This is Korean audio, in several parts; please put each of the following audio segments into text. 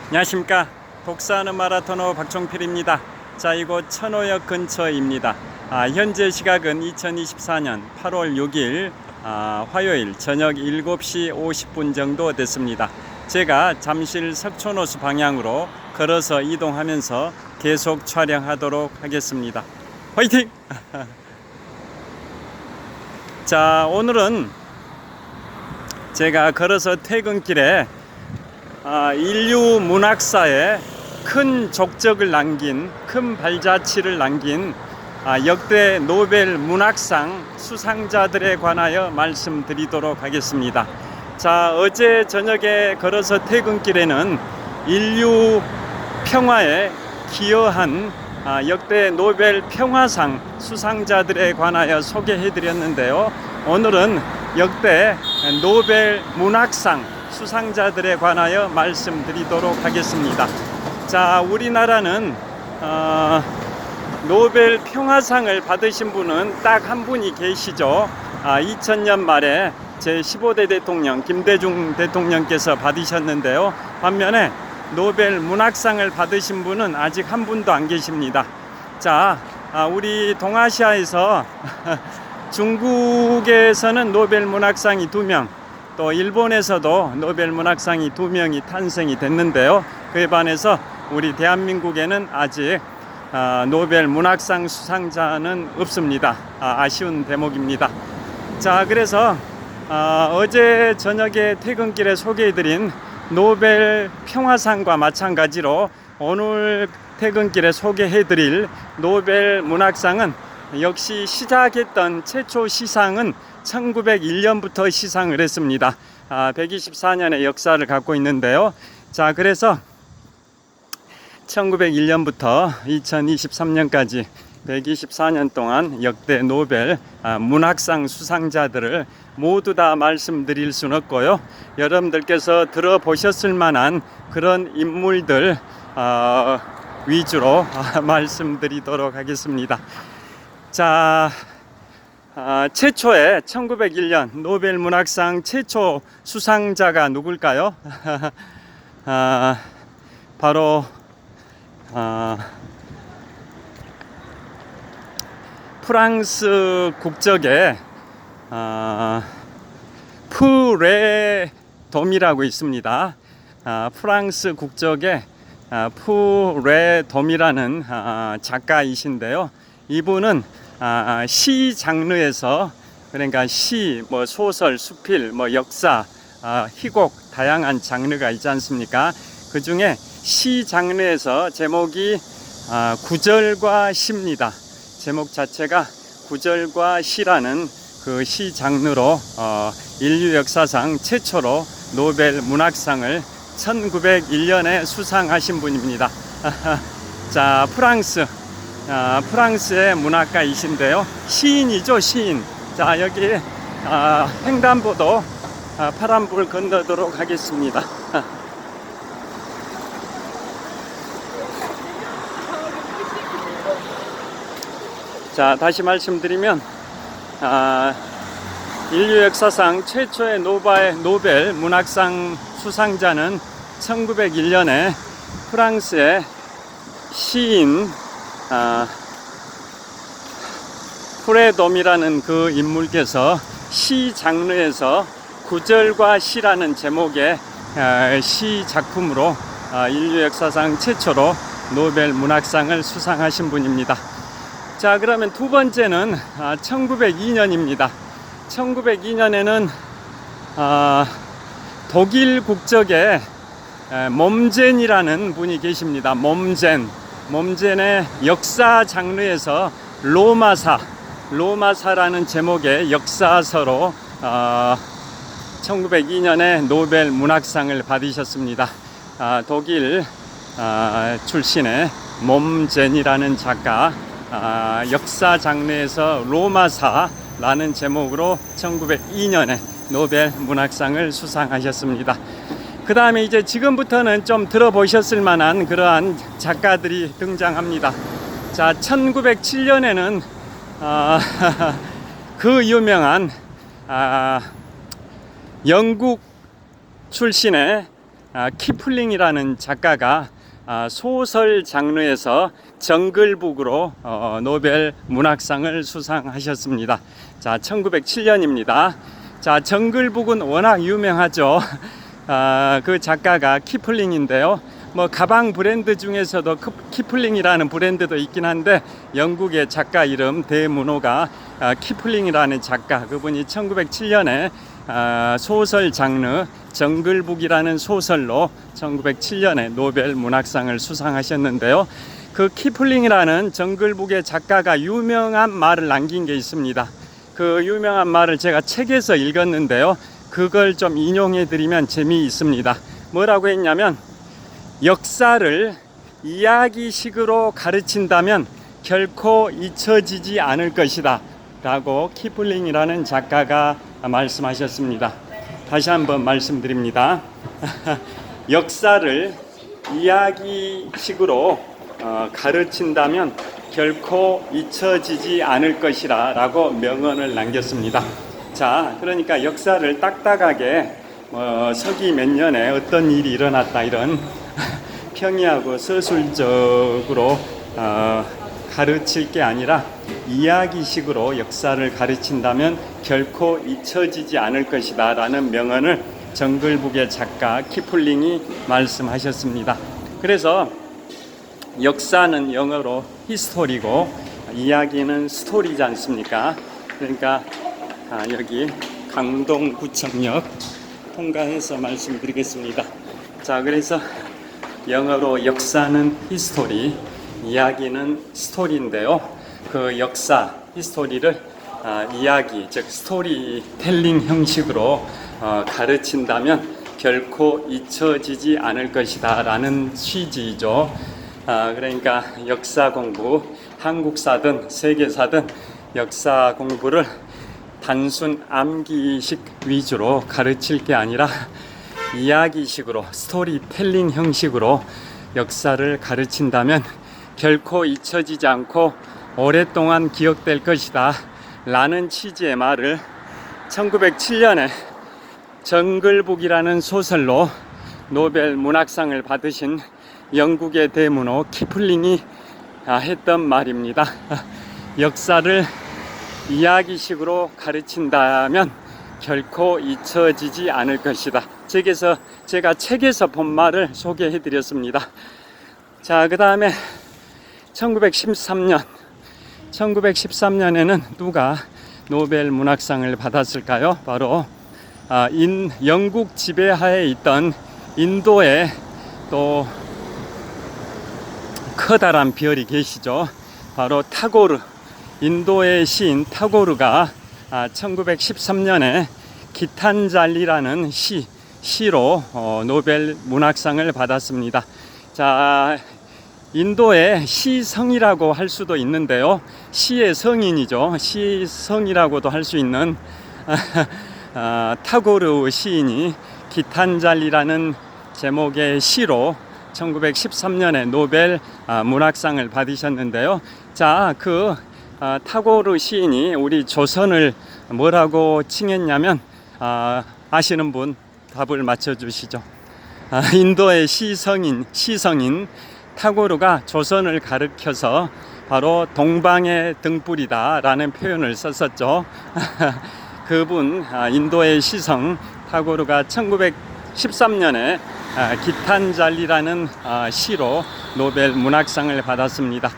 안녕하십니까. 독서하는 마라토너 박종필입니다. 자, 이곳 천호역 근처입니다. 현재 시각은 2024년 8월 6일 화요일 저녁 7시 50분 정도 됐습니다. 제가 잠실 석촌호수 방향으로 걸어서 이동하면서 계속 촬영하도록 하겠습니다. 화이팅! 자, 오늘은 제가 걸어서 퇴근길에 인류 문학사에 큰 족적을 남긴, 큰 발자취를 남긴 역대 노벨 문학상 수상자들에 관하여 말씀드리도록 하겠습니다. 자, 어제 저녁에 걸어서 퇴근길에는 인류 평화에 기여한 역대 노벨 평화상 수상자들에 관하여 소개해 드렸는데요. 오늘은 역대 노벨 문학상 수상자들에 관하여 말씀드리도록 하겠습니다. 자, 우리나라는 노벨 평화상을 받으신 분은 딱 한 분이 계시죠. 2000년 말에 제15대 대통령 김대중 대통령께서 받으셨는데요. 반면에 노벨 문학상을 받으신 분은 아직 한 분도 안 계십니다. 자, 우리 동아시아에서 중국에서는 노벨 문학상이 2명, 또 일본에서도 노벨 문학상이 2명이 탄생이 됐는데요. 그에 반해서 우리 대한민국에는 아직 노벨 문학상 수상자는 없습니다. 아쉬운 대목입니다. 자, 그래서 어제 저녁에 퇴근길에 소개해드린 노벨 평화상과 마찬가지로 오늘 퇴근길에 소개해드릴 노벨 문학상은 역시 시작했던 최초 시상은 1901년부터 시상을 했습니다. 124년의 역사를 갖고 있는데요. 자, 그래서 1901년부터 2023년까지 124년 동안 역대 노벨 문학상 수상자들을 모두 다 말씀드릴 수는 없고요. 여러분들께서 들어보셨을 만한 그런 인물들 위주로 말씀드리도록 하겠습니다. 자, 최초의 1901년 노벨 문학상 최초 수상자가 누굴까요? 바로 프랑스 국적의 푸레돔이라고 있습니다. 프랑스 국적의 푸레돔이라는 작가이신데요. 이분은 시 장르에서, 그러니까 시, 소설, 수필, 역사, 희곡 다양한 장르가 있지 않습니까? 그 중에 시 장르에서 제목이 구절과 시입니다. 제목 자체가 구절과 시라는 그 시 장르로 인류 역사상 최초로 노벨 문학상을 1901년에 수상하신 분입니다. 자, 프랑스의 문학가이신데요. 시인이죠, 시인. 자, 여기 횡단보도 파란불 건너도록 하겠습니다. 자, 다시 말씀드리면 인류 역사상 최초의 노벨 문학상 수상자는 1901년에 프랑스의 시인 푸레돔이라는 그 인물께서 시 장르에서 구절과 시라는 제목의 시 작품으로 인류 역사상 최초로 노벨 문학상을 수상하신 분입니다. 자, 그러면 두 번째는 1902년입니다. 1902년에는 독일 국적의 몬젠이라는 분이 계십니다. 몬젠의 역사 장르에서 로마사라는 제목의 역사서로 1902년에 노벨 문학상을 받으셨습니다. 독일 출신의 몬젠이라는 작가, 역사 장르에서 로마사라는 제목으로 1902년에 노벨 문학상을 수상하셨습니다. 그 다음에 이제 지금부터는 좀 들어보셨을 만한 그러한 작가들이 등장합니다. 자, 1907년에는 그 유명한 영국 출신의 키플링이라는 작가가 소설 장르에서 정글북으로 노벨 문학상을 수상하셨습니다. 자, 1907년입니다. 자, 정글북은 워낙 유명하죠. 그 작가가 키플링인데요. 뭐 가방 브랜드 중에서도 키플링이라는 브랜드도 있긴 한데 영국의 작가 이름 대문호가 키플링이라는 작가, 그분이 1907년에 소설 장르 정글북이라는 소설로 1907년에 노벨 문학상을 수상하셨는데요. 그 키플링이라는 정글북의 작가가 유명한 말을 남긴 게 있습니다. 그 유명한 말을 제가 책에서 읽었는데요. 그걸 좀 인용해 드리면 재미있습니다. 뭐라고 했냐면, 역사를 이야기식으로 가르친다면 결코 잊혀지지 않을 것이다 라고 키플링이라는 작가가 말씀하셨습니다. 다시 한번 말씀드립니다. 역사를 이야기식으로 가르친다면 결코 잊혀지지 않을 것이라 라고 명언을 남겼습니다. 자, 그러니까 역사를 딱딱하게 서기 몇 년에 어떤 일이 일어났다 이런 평이하고 서술적으로 가르칠 게 아니라 이야기식으로 역사를 가르친다면 결코 잊혀지지 않을 것이다 라는 명언을 정글북의 작가 키플링이 말씀하셨습니다. 그래서 역사는 영어로 히스토리고 이야기는 스토리지 않습니까? 그러니까 여기 강동구청역 통과해서 말씀드리겠습니다. 자, 그래서 영어로 역사는 히스토리, 이야기는 스토리인데요. 그 역사, 히스토리를 이야기, 즉 스토리텔링 형식으로 가르친다면 결코 잊혀지지 않을 것이다 라는 취지죠. 그러니까 역사 공부, 한국사든 세계사든 역사 공부를 단순 암기식 위주로 가르칠 게 아니라 이야기식으로 스토리텔링 형식으로 역사를 가르친다면 결코 잊혀지지 않고 오랫동안 기억될 것이다 라는 취지의 말을 1907년에 정글북이라는 소설로 노벨 문학상을 받으신 영국의 대문호 키플링이 했던 말입니다. 역사를 이야기식으로 가르친다면 결코 잊혀지지 않을 것이다. 제가 책에서 본 말을 소개해 드렸습니다. 자, 그 다음에 1913년에는 누가 노벨 문학상을 받았을까요? 바로 영국 지배하에 있던 인도에 또 커다란 별이 계시죠. 바로 타고르, 인도의 시인 타고르가 1913년에 기탄잘리라는 시로 노벨 문학상을 받았습니다. 자, 인도의 시성이라고 할 수도 있는데요. 시의 성인이죠. 시성이라고도 할 수 있는 타고르 시인이 기탄잘리라는 제목의 시로 1913년에 노벨 문학상을 받으셨는데요. 자, 그 타고르 시인이 우리 조선을 뭐라고 칭했냐면 아시는 분 답을 맞춰주시죠. 인도의 시성인 타고르가 조선을 가리켜서 바로 동방의 등불이다 라는 표현을 썼었죠. 그분 인도의 시성 타고르가 1913년에 기탄잘리라는 시로 노벨 문학상을 받았습니다.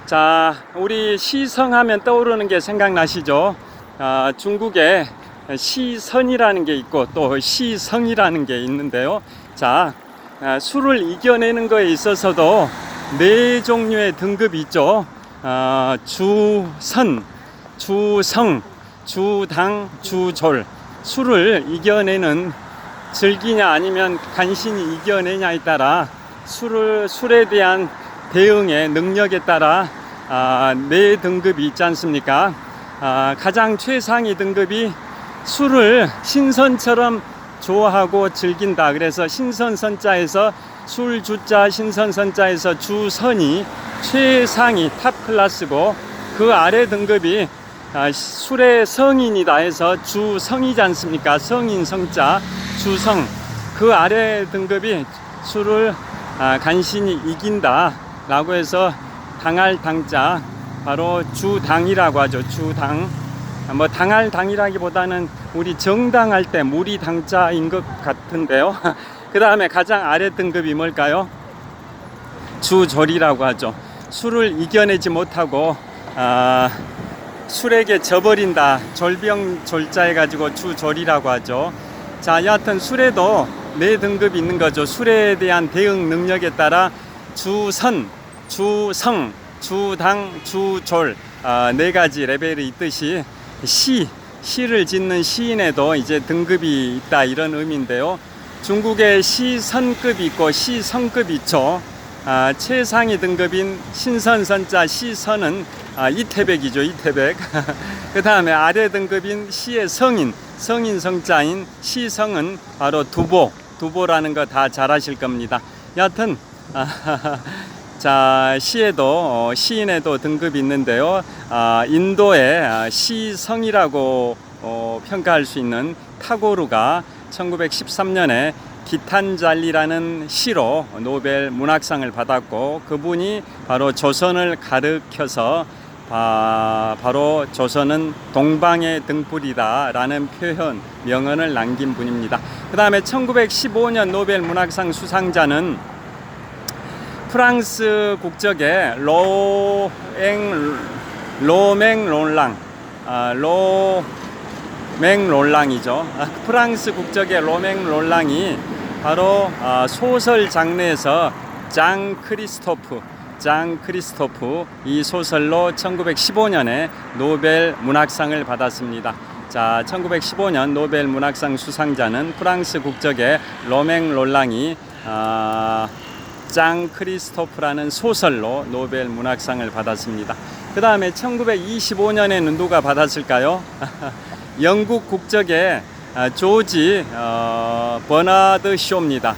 자, 우리 시성하면 떠오르는 게 생각나시죠? 중국에 시선이라는 게 있고 또 시성이라는 게 있는데요. 자, 술을 이겨내는 거에 있어서도 네 종류의 등급이 있죠. 주선, 주성, 주당, 주졸. 술을 이겨내는, 즐기냐 아니면 간신히 이겨내냐에 따라 술에 대한 대응의 능력에 따라 네 등급이 있지 않습니까? 가장 최상위 등급이 술을 신선처럼 좋아하고 즐긴다. 그래서 신선선자에서 술주자 신선선자에서 주선이 최상위 탑 클래스고, 그 아래 등급이 술의 성인이다 해서 주성이지 않습니까? 성인 성자 주성. 그 아래 등급이 수를 간신히 이긴다 라고 해서 당할 당자, 바로 주당이라고 하죠. 주당. 뭐 당할 당이라기보다는 우리 정당할 때 무리 당자인 것 같은데요. 그 다음에 가장 아래 등급이 뭘까요? 주졸이라고 하죠. 술을 이겨내지 못하고 술에게 져버린다, 졸병졸자 해가지고 주졸이라고 하죠. 자, 여하튼 술에도 네 등급이 있는 거죠. 술에 대한 대응 능력에 따라 주선, 주성, 주당, 주졸, 네 가지 레벨이 있듯이 시를 짓는 시인에도 이제 등급이 있다, 이런 의미인데요. 중국에 시선급이 있고 시성급이 있죠. 최상위 등급인 신선선자 시선은 이태백이죠. 이태백. 그 다음에 아래 등급인 시의 성인 성자인 시성은 바로 두보라는 거 다 잘 아실 겁니다. 여하튼 자, 시인에도 등급이 있는데요. 인도의 시성이라고 평가할 수 있는 타고르가 1913년에 기탄잘리라는 시로 노벨 문학상을 받았고, 그분이 바로 조선을 가르켜서 바로 조선은 동방의 등불이다 라는 표현, 명언을 남긴 분입니다. 그 다음에 1915년 노벨 문학상 수상자는 프랑스 국적의 로맹 롤랑이죠. 프랑스 국적의 로맹 롤랑이 바로 소설 장르에서 장 크리스토프 이 소설로 1915년에 노벨 문학상을 받았습니다. 자, 1915년 노벨 문학상 수상자는 프랑스 국적의 로맹 롤랑이 장 크리스토프라는 소설로 노벨 문학상을 받았습니다. 그 다음에 1925년에는 누가 받았을까요? 영국 국적의 조지 버나드 쇼입니다.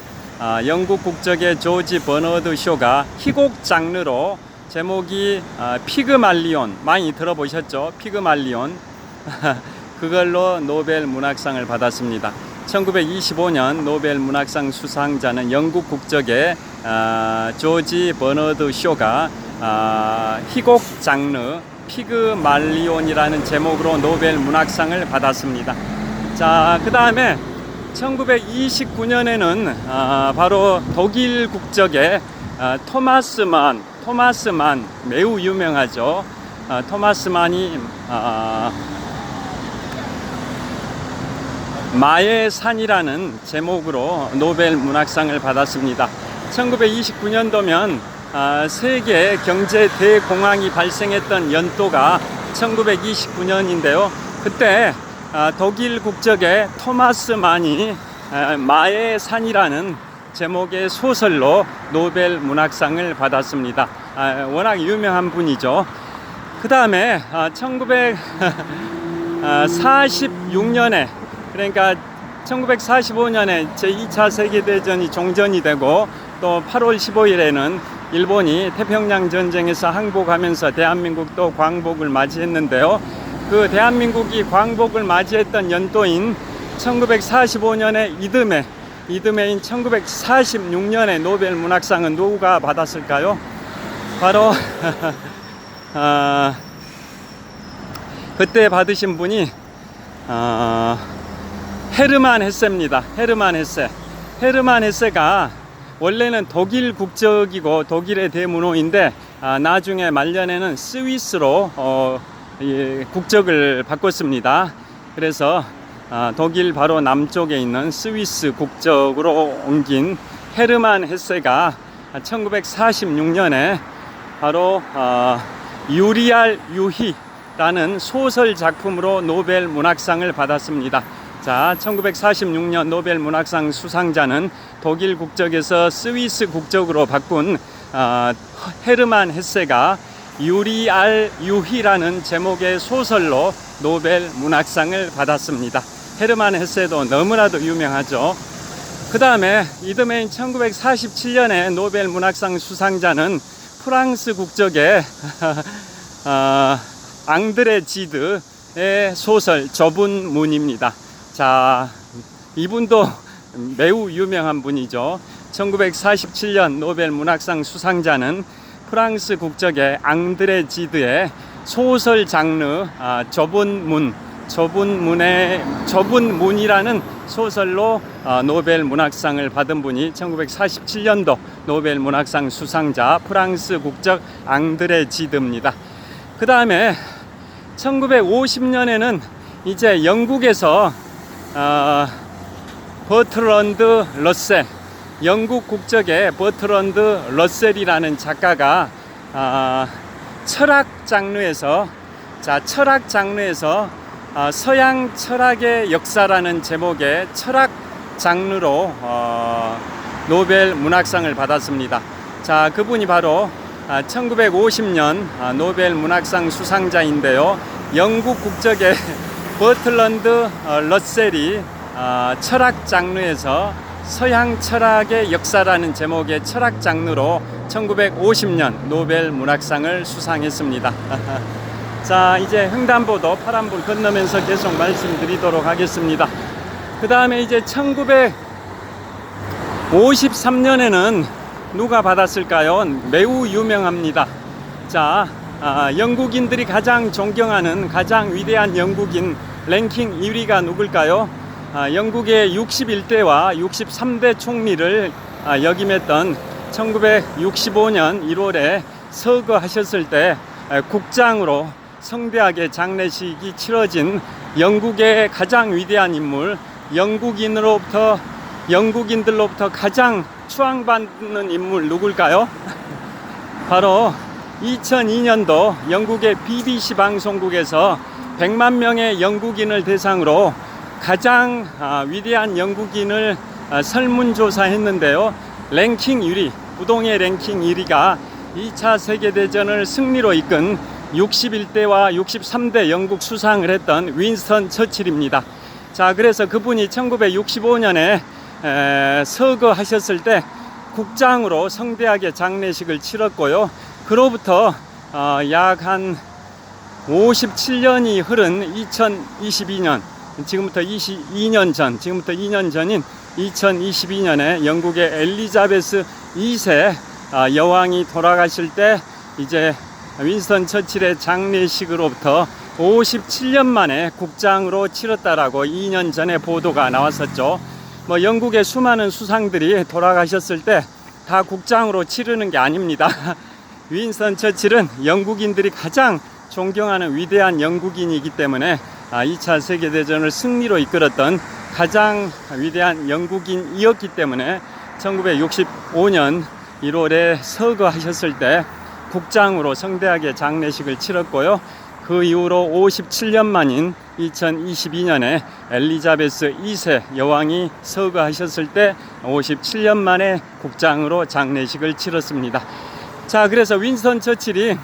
영국 국적의 조지 버너드 쇼가 희곡 장르로 제목이 피그말리온, 많이 들어보셨죠? 피그말리온. 그걸로 노벨 문학상을 받았습니다. 1925년 노벨 문학상 수상자는 영국 국적의 조지 버너드 쇼가 희곡 장르 피그말리온이라는 제목으로 노벨 문학상을 받았습니다. 자, 그 다음에 1929년에는 바로 독일 국적의 토마스 만, 매우 유명하죠. 토마스 만이 마의 산이라는 제목으로 노벨 문학상을 받았습니다. 1929년도면 세계 경제 대공황이 발생했던 연도가 1929년인데요. 그때 독일 국적의 토마스 만이 마의 산이라는 제목의 소설로 노벨 문학상을 받았습니다. 워낙 유명한 분이죠. 그 다음에 1946년에, 그러니까 1945년에 제2차 세계대전이 종전이 되고, 또 8월 15일에는 일본이 태평양 전쟁에서 항복하면서 대한민국도 광복을 맞이했는데요. 그 대한민국이 광복을 맞이했던 연도인 1945년의 이듬해인 1946년에 노벨 문학상은 누가 받았을까요? 바로 그때 받으신 분이 헤르만 헤세입니다. 헤르만 헤세가 원래는 독일 국적이고 독일의 대문호인데 나중에 말년에는 스위스로 국적을 바꿨습니다. 그래서 독일 바로 남쪽에 있는 스위스 국적으로 옮긴 헤르만 헤세가 1946년에 바로 유리알 유희라는 소설 작품으로 노벨 문학상을 받았습니다. 자, 1946년 노벨 문학상 수상자는 독일 국적에서 스위스 국적으로 바꾼 헤르만 헤세가 유리알 유희라는 제목의 소설로 노벨 문학상을 받았습니다. 헤르만 헤세도 너무나도 유명하죠. 그 다음에 이듬해인 1947년에 노벨 문학상 수상자는 프랑스 국적의 앙드레 지드의 소설 좁은 문입니다. 자, 이분도 매우 유명한 분이죠. 1947년 노벨 문학상 수상자는 프랑스 국적의 앙드레 지드의 소설 장르 좁은 문이라는 소설로 노벨 문학상을 받은 분이 1947년도 노벨 문학상 수상자 프랑스 국적 앙드레 지드입니다. 그 다음에 1950년에는 이제 영국에서 버트런드 러셀, 영국 국적의 버트런드 러셀이라는 작가가 철학 장르에서 서양 철학의 역사라는 제목의 철학 장르로 노벨 문학상을 받았습니다. 자, 그분이 바로 1950년 노벨 문학상 수상자인데요. 영국 국적의 버트런드 러셀이 철학 장르에서 서양 철학의 역사라는 제목의 철학 장르로 1950년 노벨 문학상을 수상했습니다. 자, 이제 횡단보도 파란불 건너면서 계속 말씀드리도록 하겠습니다. 그 다음에 이제 1953년에는 누가 받았을까요? 매우 유명합니다. 자, 영국인들이 가장 존경하는 가장 위대한 영국인 랭킹 1위가 누굴까요? 영국의 61대와 63대 총리를 역임했던 1965년 1월에 서거하셨을 때 국장으로 성대하게 장례식이 치러진 영국의 가장 위대한 인물, 영국인들로부터 가장 추앙받는 인물 누굴까요? 바로 2002년도 영국의 BBC 방송국에서 100만 명의 영국인을 대상으로 가장 위대한 영국인을 설문조사했는데요. 랭킹 1위, 부동의 랭킹 1위가 2차 세계대전을 승리로 이끈 61대와 63대 영국 수상을 했던 윈스턴 처칠입니다. 자, 그래서 그분이 1965년에 서거하셨을 때 국장으로 성대하게 장례식을 치렀고요. 그로부터 약 한 57년이 흐른 2022년, 지금부터 2년 전인 2022년에 영국의 엘리자베스 2세 여왕이 돌아가실 때 이제 윈스턴 처칠의 장례식으로부터 57년 만에 국장으로 치렀다라고 2년 전에 보도가 나왔었죠. 뭐 영국의 수많은 수상들이 돌아가셨을 때 다 국장으로 치르는 게 아닙니다. 윈스턴 처칠은 영국인들이 가장 존경하는 위대한 영국인이기 때문에 2차 세계대전을 승리로 이끌었던 가장 위대한 영국인이었기 때문에 1965년 1월에 서거하셨을 때 국장으로 성대하게 장례식을 치렀고요. 그 이후로 57년 만인 2022년에 엘리자베스 2세 여왕이 서거하셨을 때 57년 만에 국장으로 장례식을 치렀습니다. 자, 그래서 윈스턴 처칠이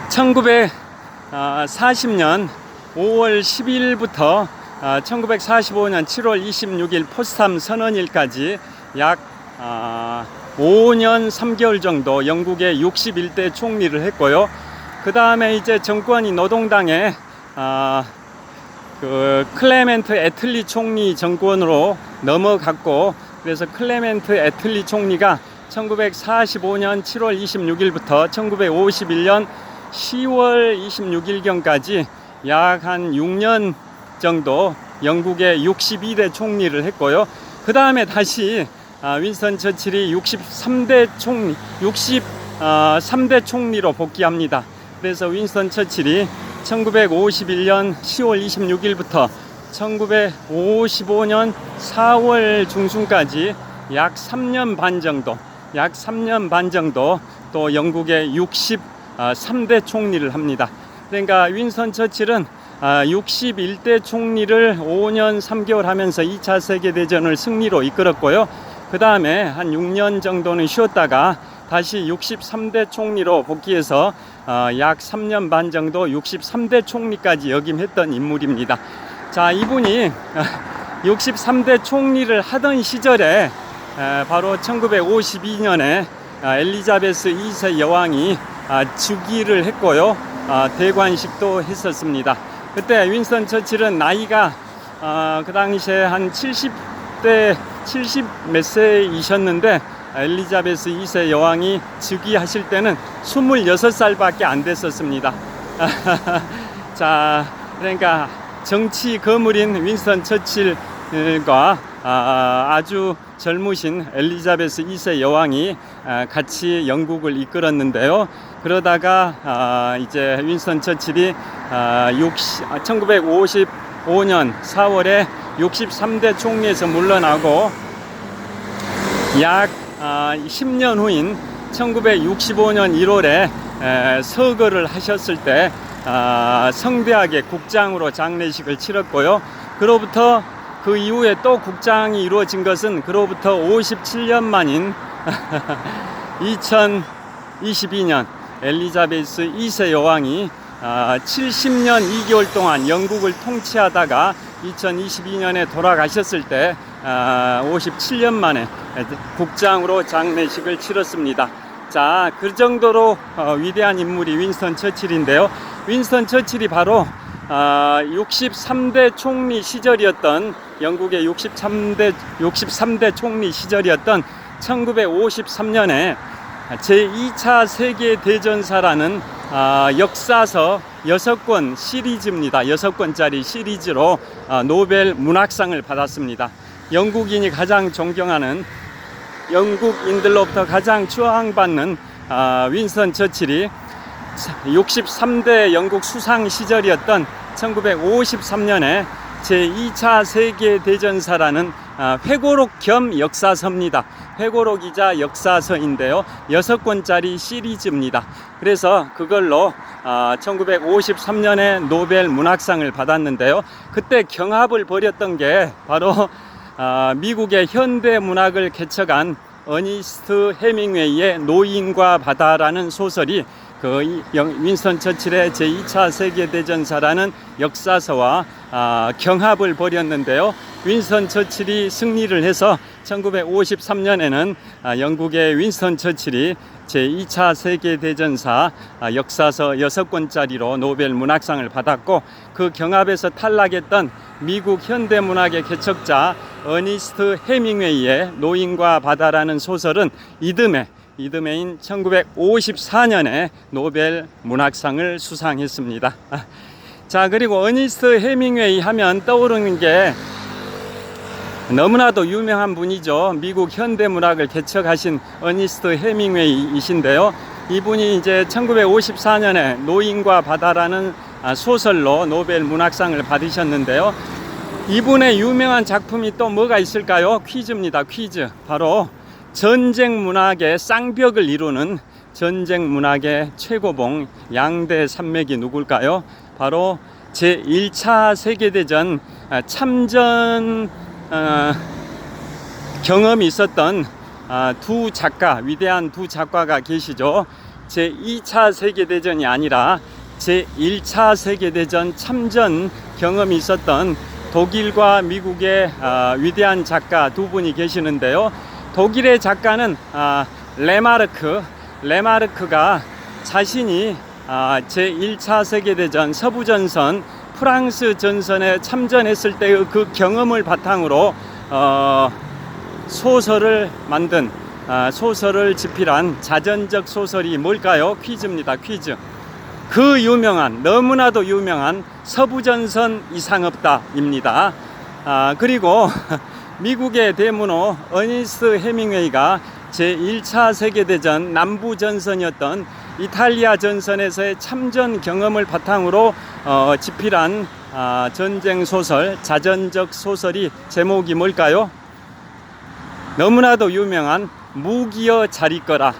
1940년 5월 12일부터 1945년 7월 26일 포스탐 선언일까지 약 5년 3개월 정도 영국의 61대 총리를 했고요. 그 다음에 이제 정권이 노동당의 클레멘트 애틀리 총리 정권으로 넘어갔고, 그래서 클레멘트 애틀리 총리가 1945년 7월 26일부터 1951년 10월 26일경까지 약 한 6년 정도 영국의 62대 총리를 했고요. 그 다음에 다시 윈스턴 처칠이 63대 총리로 복귀합니다. 그래서 윈스턴 처칠이 1951년 10월 26일부터 1955년 4월 중순까지 약 3년 반 정도 또 영국의 63대 총리를 합니다. 그러니까 윈스턴 처칠은 61대 총리를 5년 3개월 하면서 2차 세계대전을 승리로 이끌었고요. 그 다음에 한 6년 정도는 쉬었다가 다시 63대 총리로 복귀해서 약 3년 반 정도 63대 총리까지 역임했던 인물입니다. 자, 이분이 63대 총리를 하던 시절에 바로 1952년에 엘리자베스 2세 여왕이 즉위를 했고요. 대관식도 했었습니다. 그때 윈스턴 처칠은 나이가 그 당시에 한 70 몇 세이셨는데 엘리자베스 2세 여왕이 즉위하실 때는 26살밖에 안 됐었습니다. 자, 그러니까 정치 거물인 윈스턴 처칠과 아주 젊으신 엘리자베스 2세 여왕이 같이 영국을 이끌었는데요. 그러다가 이제 윈스턴 처칠이 1955년 4월에 63대 총리에서 물러나고 약 10년 후인 1965년 1월에 서거를 하셨을 때 성대하게 국장으로 장례식을 치렀고요. 그로부터 그 이후에 또 국장이 이루어진 것은 그로부터 57년 만인 2022년 엘리자베스 2세 여왕이 70년 2개월 동안 영국을 통치하다가 2022년에 돌아가셨을 때 57년 만에 국장으로 장례식을 치렀습니다. 자, 그 정도로 위대한 인물이 윈스턴 처칠인데요. 윈스턴 처칠이 바로 63대 총리 시절이었던 영국의 63대 총리 시절이었던 1953년에 제2차 세계대전사라는 역사서 6권 시리즈입니다. 6권짜리 시리즈로 노벨 문학상을 받았습니다. 영국인이 가장 존경하는 영국인들로부터 가장 추앙받는 윈스턴 처칠이 63대 영국 수상 시절이었던 1953년에 제2차 세계대전사라는 회고록 겸 역사서입니다. 회고록이자 역사서인데요. 6권짜리 시리즈입니다. 그래서 그걸로 1953년에 노벨 문학상을 받았는데요. 그때 경합을 벌였던 게 바로 미국의 현대 문학을 개척한 어니스트 해밍웨이의 노인과 바다라는 소설이 그 윈스턴 처칠의 제2차 세계대전사라는 역사서와 경합을 벌였는데요. 윈스턴 처칠이 승리를 해서 1953년에는 영국의 윈스턴 처칠이 제2차 세계대전사 역사서 6권짜리로 노벨 문학상을 받았고, 그 경합에서 탈락했던 미국 현대문학의 개척자 어니스트 해밍웨이의 노인과 바다라는 소설은 이듬해인 1954년에 노벨 문학상을 수상했습니다. 자, 그리고 어니스트 해밍웨이 하면 떠오르는 게 너무나도 유명한 분이죠. 미국 현대문학을 개척하신 어니스트 해밍웨이이신데요. 이분이 이제 1954년에 노인과 바다라는 소설로 노벨 문학상을 받으셨는데요. 이분의 유명한 작품이 또 뭐가 있을까요? 퀴즈입니다. 퀴즈. 바로 전쟁 문학의 쌍벽을 이루는 전쟁 문학의 최고봉 양대 산맥이 누굴까요? 바로 제1차 세계대전 참전 경험이 있었던 두 작가, 위대한 두 작가가 계시죠. 제2차 세계대전이 아니라 제1차 세계대전 참전 경험이 있었던 독일과 미국의 위대한 작가 두 분이 계시는데요. 독일의 작가는 레마르크가 자신이 제1차 세계대전 서부전선 프랑스 전선에 참전했을 때의 그 경험을 바탕으로 소설을 만든 소설을 집필한 자전적 소설이 뭘까요? 퀴즈입니다. 퀴즈. 그 유명한, 너무나도 유명한 서부전선 이상 없다입니다. 그리고 미국의 대문호 어니스트 해밍웨이가 제1차 세계대전 남부전선이었던 이탈리아 전선에서의 참전 경험을 바탕으로 집필한 전쟁 소설, 자전적 소설이 제목이 뭘까요? 너무나도 유명한 무기여 자리거라입니다.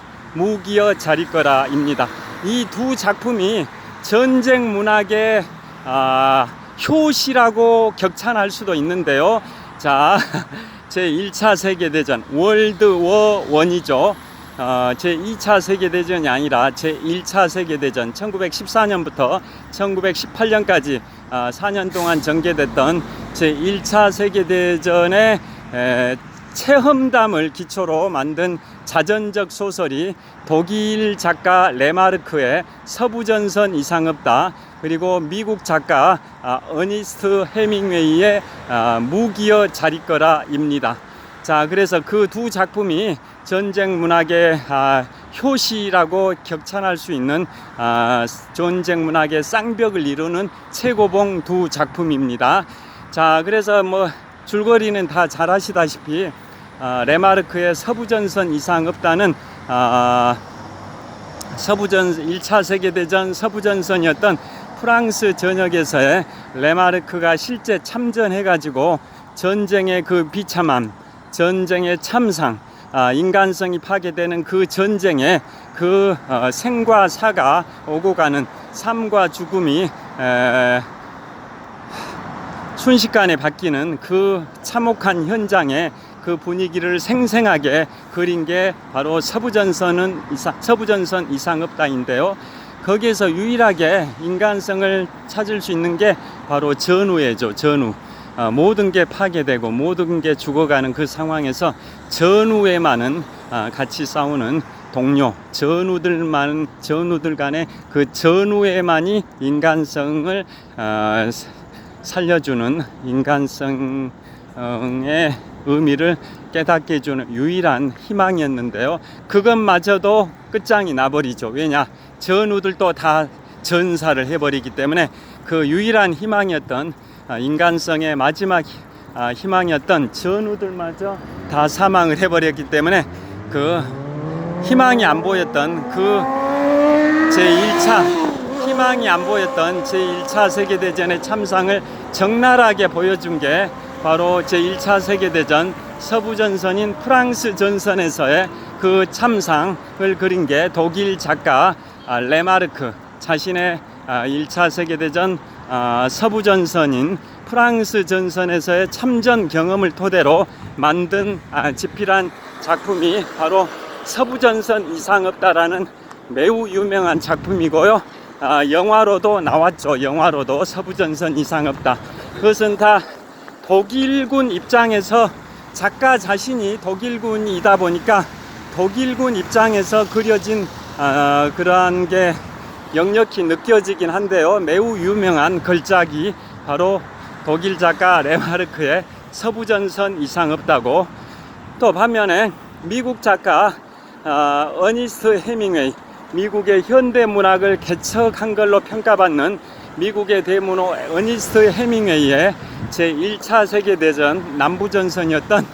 이 두 작품이 전쟁 문학의 효시라고 격찬할 수도 있는데요. 자, 제1차 세계대전, 월드워 1이죠. 제2차 세계대전이 아니라 제1차 세계대전, 1914년부터 1918년까지 4년 동안 전개됐던 제1차 세계대전의 체험담을 기초로 만든 자전적 소설이 독일 작가 레마르크의 서부전선 이상 없다, 그리고 미국 작가 어니스트 해밍웨이의 무기여 자리거라입니다. 자, 그래서 그 두 작품이 전쟁 문학의 효시라고 격찬할 수 있는 전쟁 문학의 쌍벽을 이루는 최고봉 두 작품입니다. 자, 그래서 뭐 줄거리는 다 잘 아시다시피 레마르크의 서부전선 이상 없다는 1차 세계대전 서부전선이었던 프랑스 전역에서의 레마르크가 실제 참전해가지고 전쟁의 그 비참함, 전쟁의 참상, 인간성이 파괴되는 그 전쟁에 그 생과 사가 오고 가는 삶과 죽음이 순식간에 바뀌는 그 참혹한 현장에 그 분위기를 생생하게 그린 게 바로 서부전선 이상 없다인데요. 거기에서 유일하게 인간성을 찾을 수 있는 게 바로 전우예죠. 전우. 모든 게 파괴되고 모든 게 죽어가는 그 상황에서 전우에만은 같이 싸우는 동료, 전우들 간의 그 전우에만이 인간성을 살려주는, 인간성의 의미를 깨닫게 해주는 유일한 희망이었는데요. 그것마저도 끝장이 나버리죠. 왜냐? 전우들도 다 전사를 해버리기 때문에 그 유일한 희망이었던, 인간성의 마지막 희망이었던 전우들마저 다 사망을 해버렸기 때문에 그 희망이 안 보였던 희망이 안 보였던 제1차 세계대전의 참상을 적나라하게 보여준 게 바로 제1차 세계대전 서부전선인 프랑스 전선에서의 그 참상을 그린 게 독일 작가 레마르크, 자신의 1차 세계대전 서부전선인 프랑스 전선에서의 참전 경험을 토대로 만든 집필한 작품이 바로 서부전선 이상 없다라는 매우 유명한 작품이고요. 영화로도 나왔죠. 영화로도 서부전선 이상 없다. 그것은 다 독일군 입장에서, 작가 자신이 독일군이다 보니까 독일군 입장에서 그려진 그러한 게 역력히 느껴지긴 한데요. 매우 유명한 걸작이 바로 독일 작가 레마르크의 서부전선 이상 없다고, 또 반면에 미국 작가 어니스트 해밍웨이, 미국의 현대문학을 개척한 걸로 평가받는 미국의 대문호 어니스트 해밍웨이의 제1차 세계대전 남부전선이었던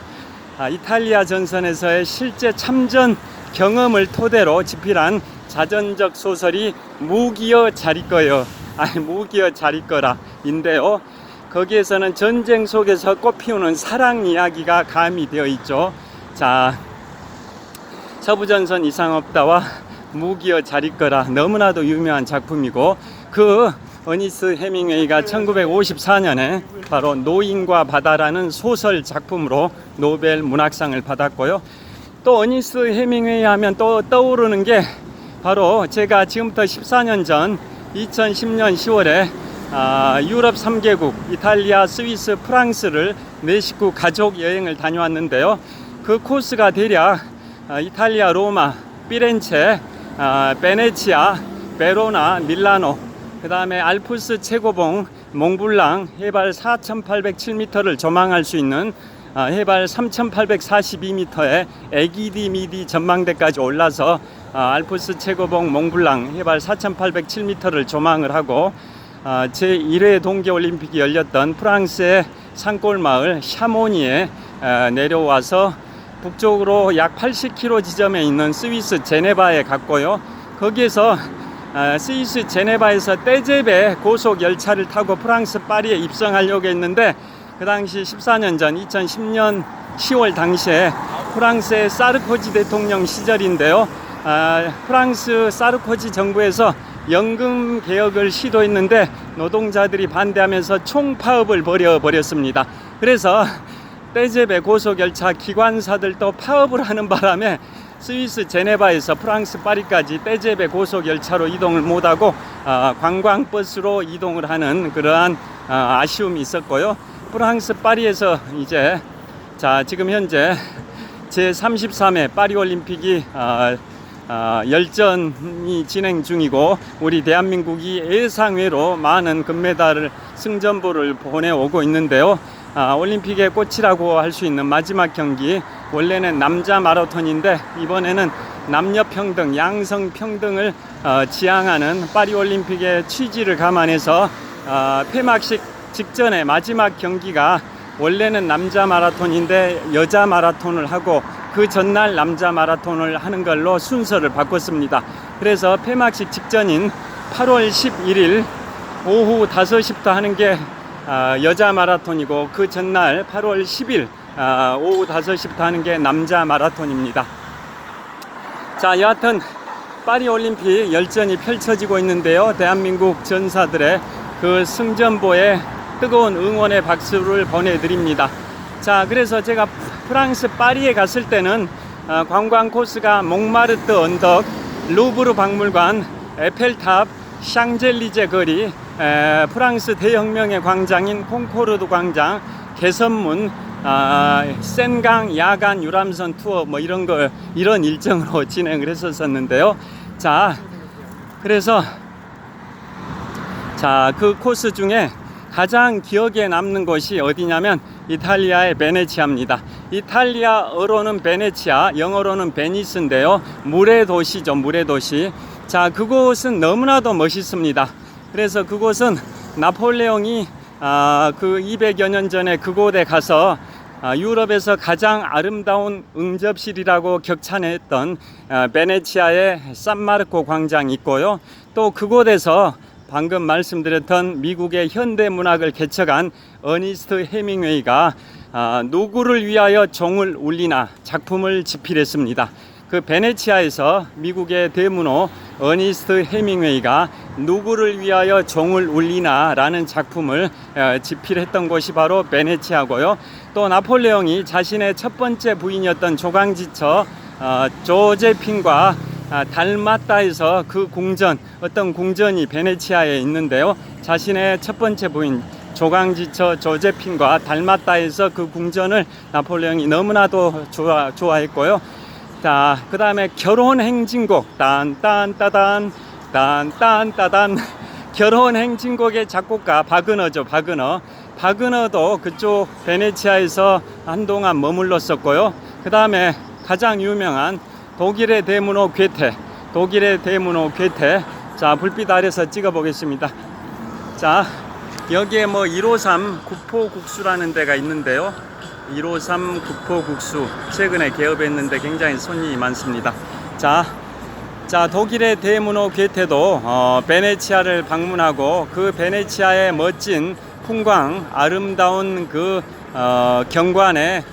이탈리아 전선에서의 실제 참전 경험을 토대로 집필한 자전적 소설이 무기여 자리거라 인데요. 거기에서는 전쟁 속에서 꽃피우는 사랑 이야기가 가미되어 있죠. 자, 서부전선 이상 없다와 무기여 자리거라, 너무나도 유명한 작품이고, 그 어니스트 해밍웨이가 1954년에 바로 노인과 바다라는 소설 작품으로 노벨 문학상을 받았고요. 또 어니스트 해밍웨이 하면 또 떠오르는 게 바로 제가 지금부터 14년 전 2010년 10월에 유럽 3개국 이탈리아, 스위스, 프랑스를 4식구 가족 여행을 다녀왔는데요. 그 코스가 대략 이탈리아 로마, 피렌체, 베네치아, 베로나, 밀라노, 그 다음에 알프스 최고봉 몽블랑 해발 4,807m를 조망할 수 있는 해발 3,842m의 에기디 미디 전망대까지 올라서 알프스 최고봉 몽블랑 해발 4,807m를 조망을 하고, 제1회 동계올림픽이 열렸던 프랑스의 산골마을 샤모니에 내려와서 북쪽으로 약 80km 지점에 있는 스위스 제네바에 갔고요. 거기에서 스위스 제네바에서 떼제베 고속 열차를 타고 프랑스 파리에 입성하려고 했는데, 그 당시 14년 전 2010년 10월 당시에 프랑스의 사르코지 대통령 시절인데요. 프랑스 사르코지 정부에서 연금 개혁을 시도했는데 노동자들이 반대하면서 총파업을 벌여버렸습니다. 그래서 떼제베 고속열차 기관사들도 파업을 하는 바람에 스위스 제네바에서 프랑스 파리까지 떼제베 고속열차로 이동을 못하고 관광버스로 이동을 하는 그러한 아쉬움이 있었고요. 프랑스 파리에서 이제 지금 현재 제33회 파리올림픽이 열전이 진행 중이고 우리 대한민국이 예상외로 많은 금메달을 승전보를 보내오고 있는데요. 올림픽의 꽃이라고 할 수 있는 마지막 경기, 원래는 남자 마라톤인데 이번에는 남녀 평등, 양성 평등을 지향하는 파리올림픽의 취지를 감안해서 폐막식 직전에 마지막 경기가 원래는 남자 마라톤인데 여자 마라톤을 하고 그 전날 남자 마라톤을 하는 걸로 순서를 바꿨습니다. 그래서 폐막식 직전인 8월 11일 오후 5시부터 하는 게 여자 마라톤이고 그 전날 8월 10일 오후 5시부터 하는 게 남자 마라톤입니다. 자, 여하튼 파리올림픽 열전이 펼쳐지고 있는데요. 대한민국 전사들의 그 승전보에 뜨거운 응원의 박수를 보내드립니다. 자, 그래서 제가 프랑스 파리에 갔을 때는 관광 코스가 몽마르트 언덕, 루브르 박물관, 에펠탑, 샹젤리제 거리, 프랑스 대혁명의 광장인 콩코르드 광장, 개선문, 센강 야간 유람선 투어 뭐 이런 일정으로 진행을 했었는데요. 자, 그래서 그 코스 중에 가장 기억에 남는 곳이 어디냐면 이탈리아의 베네치아입니다. 이탈리아어로는 베네치아, 영어로는 베니스인데요. 물의 도시죠, 물의 도시. 자, 그곳은 너무나도 멋있습니다. 그래서 그곳은 나폴레옹이 그 200여 년 전에 그곳에 가서 유럽에서 가장 아름다운 응접실이라고 격찬했던 베네치아의 산마르코 광장이 있고요. 또 그곳에서 방금 말씀드렸던 미국의 현대문학을 개척한 어니스트 해밍웨이가 누구를 위하여 종을 울리나 작품을 집필했습니다. 그 베네치아에서 미국의 대문호 어니스트 해밍웨이가 누구를 위하여 종을 울리나 라는 작품을 집필했던 곳이 바로 베네치아고요. 또 나폴레옹이 자신의 첫 번째 부인이었던 조강지처 조제핀과 달마따에서 그 궁전, 어떤 궁전이 베네치아에 있는데요. 자신의 첫 번째 부인 조강지처 조제핀과 달마따에서 그 궁전을 나폴레옹이 너무나도 좋아했고요. 자, 그 다음에 결혼 행진곡 딴딴따단 딴딴따단 결혼 행진곡의 작곡가 바그너죠. 바그너도 그쪽 베네치아에서 한동안 머물렀었고요. 그 다음에 가장 유명한 독일의 대문호 괴테. 자, 불빛 아래서 찍어 보겠습니다. 자, 여기에 뭐 153 구포국수라는 데가 있는데요. 153 구포국수 최근에 개업했는데 굉장히 손님이 많습니다. 자, 독일의 대문호 괴테도 베네치아를 방문하고 그 베네치아의 멋진 풍광, 아름다운 그 경관에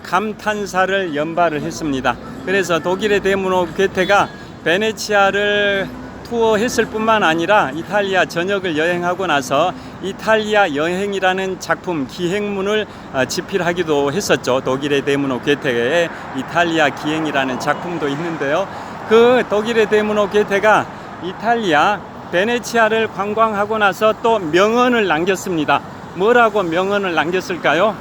감탄사를 연발을 했습니다. 그래서 독일의 대문호 괴테가 베네치아를 투어했을 뿐만 아니라 이탈리아 전역을 여행하고 나서 이탈리아 여행이라는 작품 기행문을 집필하기도 했었죠. 독일의 대문호 괴테의 이탈리아 기행이라는 작품도 있는데요. 그 독일의 대문호 괴테가 이탈리아 베네치아를 관광하고 나서 또 명언을 남겼습니다. 뭐라고 명언을 남겼을까요?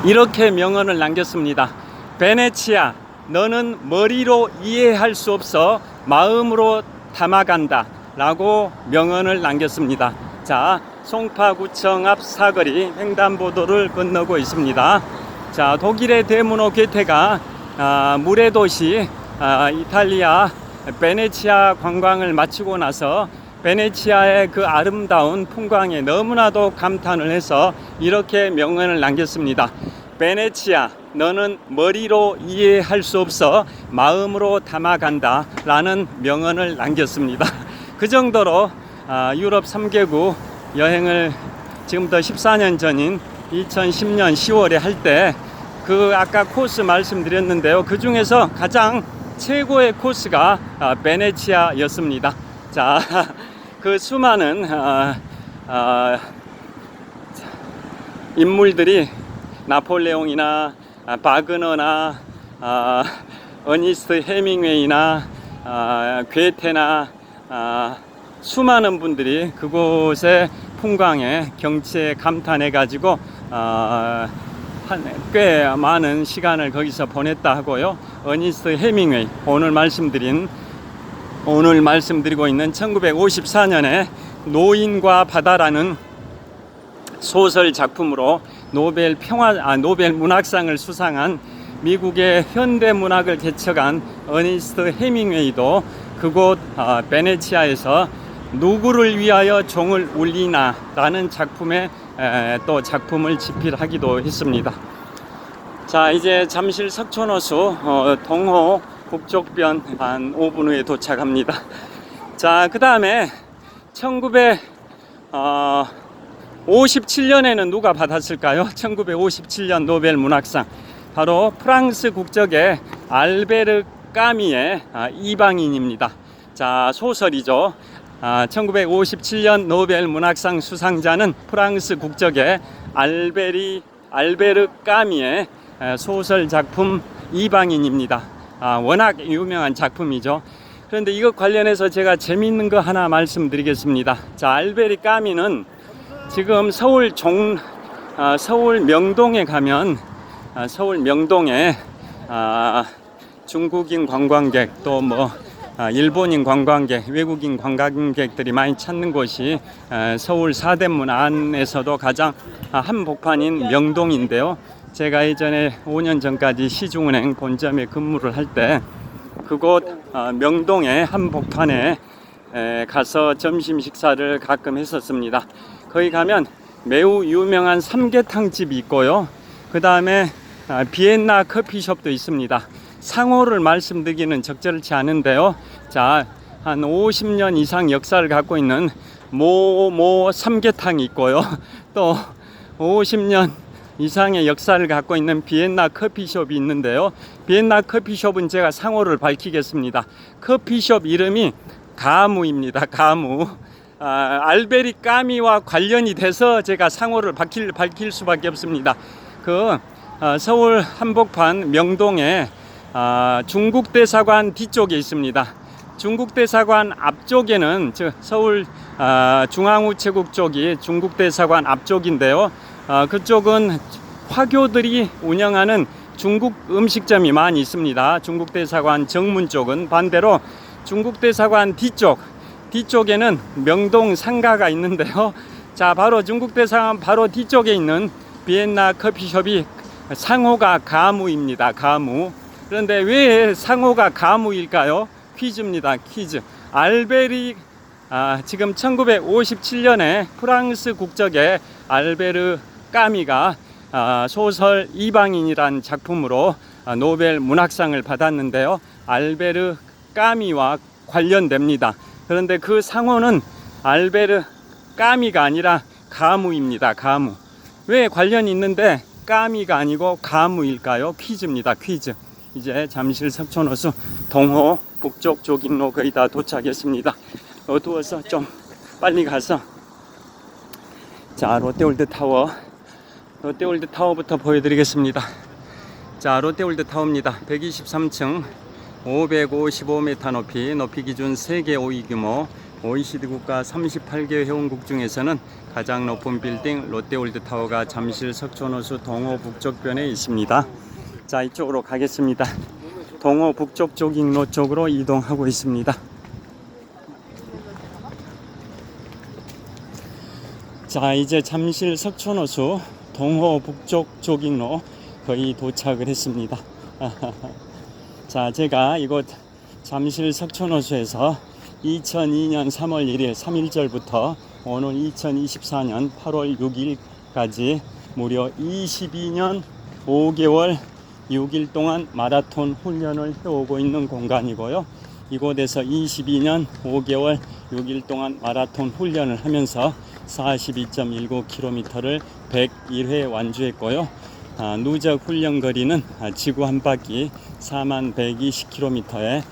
이렇게 명언을 남겼습니다. 베네치아, 너는 머리로 이해할 수 없어 마음으로 담아간다 라고 명언을 남겼습니다. 자, 송파구청 앞 사거리 횡단보도를 건너고 있습니다. 자, 독일의 대문호 괴테가 물의 도시 이탈리아 베네치아 관광을 마치고 나서 베네치아의 그 아름다운 풍광에 너무나도 감탄을 해서 이렇게 명언을 남겼습니다. 베네치아, 너는 머리로 이해할 수 없어 마음으로 담아간다 라는 명언을 남겼습니다. 그 정도로 유럽 3개국 여행을 지금부터 14년 전인 2010년 10월에 할 때 그 아까 코스 말씀드렸는데요. 그 중에서 가장 최고의 코스가 베네치아였습니다. 자, 그 수많은 인물들이 나폴레옹이나 바그너나 어니스트 해밍웨이나 괴테나 수많은 분들이 그곳의 풍광에 경치에 감탄해 가지고 꽤 많은 시간을 거기서 보냈다 하고요. 어니스트 해밍웨이, 오늘 말씀드리고 있는 1954년에 노인과 바다라는 소설 작품으로 노벨 문학상을 수상한 미국의 현대 문학을 개척한 어니스트 해밍웨이도 그곳 베네치아에서 누구를 위하여 종을 울리나 라는 작품에 또 작품을 집필하기도 했습니다. 자, 이제 잠실 석촌호수 동호 북쪽변 한 5분 후에 도착합니다. 자, 그 다음에 1957년에는 누가 받았을까요? 1957년 노벨 문학상, 바로 프랑스 국적의 알베르 까미의 이방인입니다. 자, 소설이죠. 1957년 노벨 문학상 수상자는 프랑스 국적의 알베르 까미의 소설 작품 이방인입니다. 워낙 유명한 작품이죠. 그런데 이것 관련해서 제가 재미있는 거 하나 말씀드리겠습니다. 자, 알베르 까미는 지금 서울 명동에 가면 서울 명동에 중국인 관광객 또 일본인 관광객, 외국인 관광객들이 많이 찾는 곳이 서울 사대문 안에서도 가장 한복판인 명동인데요. 제가 예전에 5년 전까지 시중은행 본점에 근무를 할 때 그곳 명동의 한복판에 가서 점심 식사를 가끔 했었습니다. 거기 가면 매우 유명한 삼계탕집이 있고요. 그 다음에 비엔나 커피숍도 있습니다. 상호를 말씀드리기는 적절치 않은데요. 자, 한 50년 이상 역사를 갖고 있는 모 삼계탕이 있고요. 또 50년 이상의 역사를 갖고 있는 비엔나 커피숍이 있는데요. 비엔나 커피숍은 제가 상호를 밝히겠습니다. 커피숍 이름이 가무입니다. 가무. 알베르 까미와 관련이 돼서 제가 상호를 밝힐 수밖에 없습니다. 서울 한복판 명동에 중국 대사관 뒤쪽에 있습니다. 중국 대사관 앞쪽에는 서울 중앙우체국 쪽이 중국 대사관 앞쪽인데요. 그쪽은 화교들이 운영하는 중국 음식점이 많이 있습니다. 중국 대사관 정문 쪽은. 반대로 중국 대사관 뒤쪽에는 명동 상가가 있는데요. 자, 바로 중국 대사관 바로 뒤쪽에 있는 비엔나 커피숍이 상호가 가무입니다. 가무. 그런데 왜 상호가 가무일까요? 퀴즈입니다. 퀴즈. 지금 1957년에 프랑스 국적의 알베르 까미가 소설 이방인이란 작품으로 노벨 문학상을 받았는데요. 알베르 까미와 관련됩니다. 그런데 그 상호는 알베르 까미가 아니라 가무입니다. 가무. 왜 관련이 있는데 까미가 아니고 가무일까요? 퀴즈입니다. 퀴즈. 이제 잠실 석촌호수 동호 북쪽 조깅로 거의 다 도착했습니다. 어두워서 좀 빨리 가서, 자, 롯데월드타워부터 보여드리겠습니다. 자, 롯데월드타워입니다. 123층 555m 높이 기준 세계 5위 규모 OECD 국가 38개 회원국 중에서는 가장 높은 빌딩 롯데월드타워가 잠실 석촌호수 동호 북쪽변에 있습니다. 자, 이쪽으로 가겠습니다. 동호 북쪽 조깅로 쪽으로 이동하고 있습니다. 자, 이제 잠실 석촌호수 동호 북쪽 조깅로 거의 도착을 했습니다. 자, 제가 이곳 잠실 석촌호수에서 2002년 3월 1일 3일절부터 오늘 2024년 8월 6일까지 무려 22년 5개월 6일 동안 마라톤 훈련을 해오고 있는 공간이고요. 이곳에서 22년 5개월 6일 동안 마라톤 훈련을 하면서 42.19km를 101회 완주했고요. 누적 훈련 거리는 지구 한 바퀴 4120km에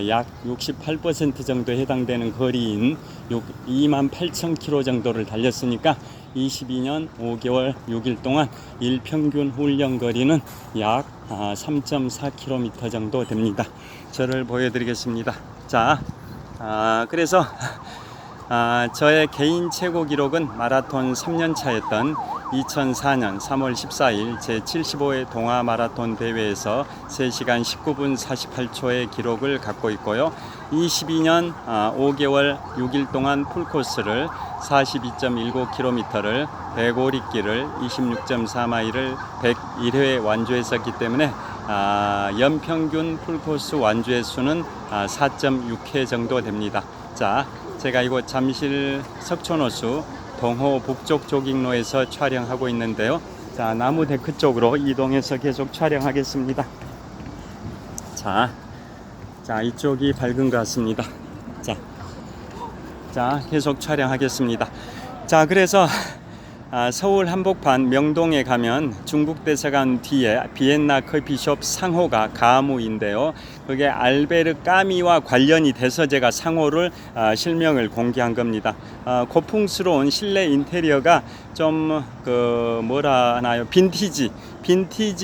약 68% 정도에 해당되는 거리인 28,000km 정도를 달렸으니까 22년 5개월 6일 동안 일평균 훈련 거리는 약 3.4km 정도 됩니다. 저를 보여드리겠습니다. 자, 그래서 저의 개인 최고 기록은 마라톤 3년 차였던 2004년 3월 14일 제75회 동아 마라톤 대회에서 3시간 19분 48초의 기록을 갖고 있고요. 22년 5개월 6일 동안 풀코스를 42.19km를 105리길을 26.4마일을 101회 완주했었기 때문에 연평균 풀코스 완주의 수는 4.6회 정도 됩니다. 자, 제가 이곳 잠실 석촌호수 동호 북쪽 조깅로에서 촬영하고 있는데요. 자, 나무 데크 쪽으로 이동해서 계속 촬영하겠습니다. 자, 이쪽이 밝은 것 같습니다. 자, 계속 촬영하겠습니다. 자, 그래서 서울 한복판 명동에 가면 중국 대사관 뒤에 비엔나 커피숍 상호가 가무인데요. 그게 알베르 까미와 관련이 돼서 제가 상호를 실명을 공개한 겁니다. 고풍스러운 실내 인테리어가 좀 뭐라 하나요? 빈티지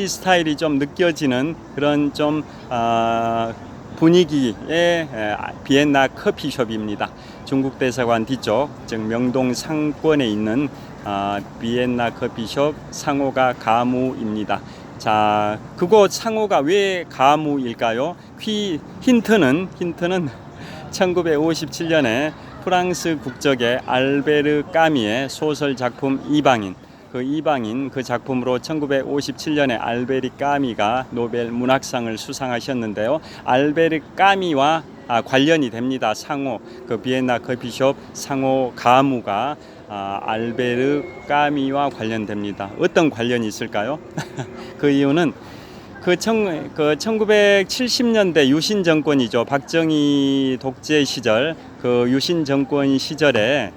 스타일이 좀 느껴지는 그런 좀 분위기의 비엔나 커피숍입니다. 중국 대사관 뒤쪽, 즉 명동 상권에 있는 비엔나 커피숍 상호가 가무입니다. 자, 그곳 상호가 왜 가무일까요? 힌트는 1957년에 프랑스 국적의 알베르 까미의 소설 작품 이방인 그 작품으로 1957년에 알베르 까미가 노벨 문학상을 수상하셨는데요. 알베르 까미와 관련이 됩니다. 상호, 그 비엔나 커피숍 상호 가무가 알베르 까미와 관련됩니다. 어떤 관련이 있을까요? 그 이유는 그 1970년대 유신 정권이죠. 박정희 독재 시절, 그 유신 정권 시절에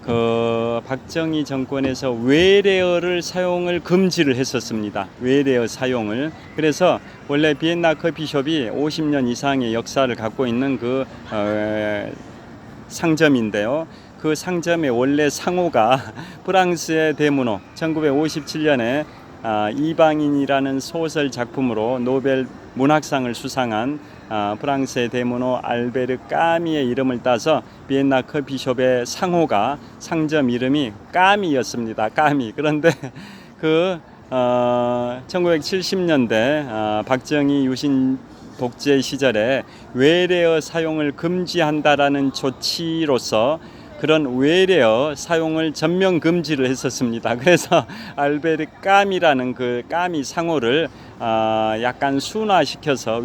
그 박정희 정권에서 외래어를 사용을 금지를 했었습니다. 외래어 사용을. 그래서 원래 비엔나 커피숍이 50년 이상의 역사를 갖고 있는 그 상점인데요. 그 상점의 원래 상호가 프랑스의 대문호 1957년에 이방인이라는 소설 작품으로 노벨 문학상을 수상한 프랑스의 대문호 알베르 까미의 이름을 따서 비엔나 커피숍의 상호가 상점 이름이 까미였습니다. 까미. 그런데 그 1970년대 박정희 유신 독재 시절에 외래어 사용을 금지한다라는 조치로서 그런 외래어 사용을 전면 금지를 했었습니다. 그래서 알베르 까미라는 그 까미 상호를 약간 순화시켜서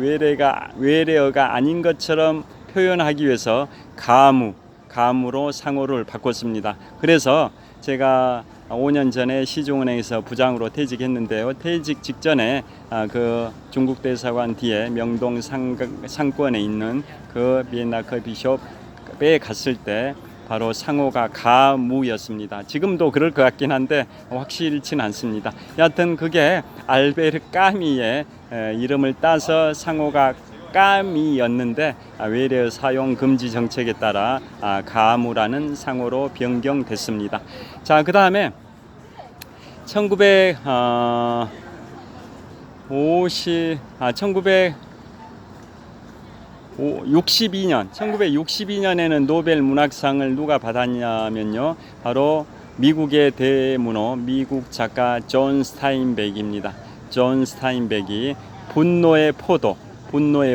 외래어가 아닌 것처럼 표현하기 위해서 가무로 상호를 바꿨습니다. 그래서 제가 5년 전에 시중은행에서 부장으로 퇴직했는데요. 퇴직 직전에 그 중국 대사관 뒤에 명동 상권에 있는 그 비엔나 커피숍에 갔을 때 바로 상호가 가무였습니다. 지금도 그럴 것 같긴 한데 확실치는 않습니다. 여하튼 그게 알베르 까미의 이름을 따서 상호가 까미였는데 외래어 사용 금지 정책에 따라 가무라는 상호로 변경됐습니다. 자, 그 다음에 1962년에는 노벨 문학상을 누가 받았냐면요. 바로 미국의 대문호, 미국 작가 존 스타인백입니다. 존 스타인백이 분노의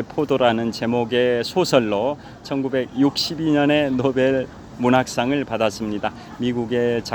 포도라는 제목의 소설로 1962년에 노벨 문학상을 받았습니다. 미국의 작가